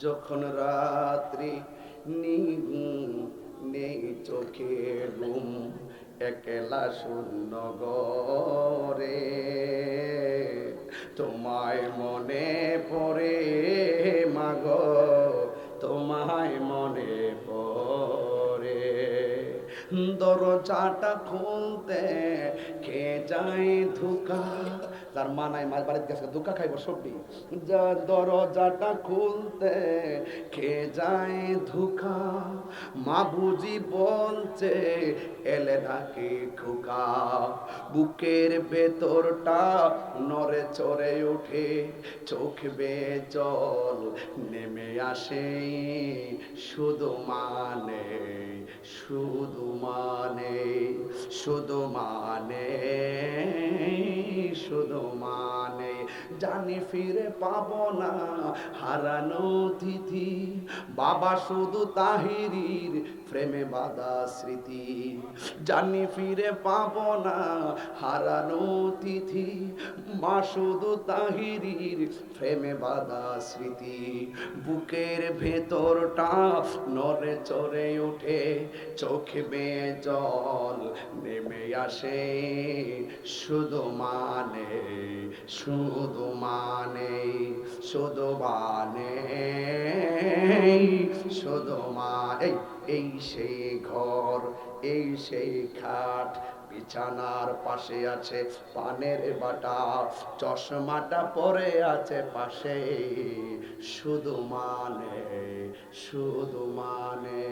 যখন রাত্রি নিঘুম, নেই চোখে ঘুম, একলা শূন্য ঘরে তোমায় মনে পড়ে মাগো, তোমায় মনে পড়ে। দরজাটা খুলতে কে যায় ধোকা, তার মা নাই, মার বাড়িতে গেছে ধোকা খাইব সবজি। দরজাটা খুলতে কে যায় ধোকা, মা বুঝি বলছে এলে নাকি খোকা। বুকের ভেতরটা নড়ে চড়ে ওঠে, চোখ বেয়ে জল নেমে আসে, শুধু মানে, শুধু মানে, শুধু মানে, শুধু মানে, জানি ফিরে পাবো না হারানো তিথি, বাবা শুধু তাহিরির প্রেমে বাঁধা স্মৃতি। জানি ফিরে পাবো না হারানো তিথি, মা শুধু তাহিরির প্রেমে বাঁধা স্মৃতি। বুকের ভেতরটা নড়ে চড়ে ওঠে, চোখে বেয়ে জল নেমে আসে, শুধু মানে, শুধু মানে, শুধু মানে, শুধু মানে। এই সেই ঘর, এই সেই খাট, বিছানার পাশে আছে পানের বাটা, চশমাটা পরে আছে পাশে, শুধু মানে, শুধু মানে।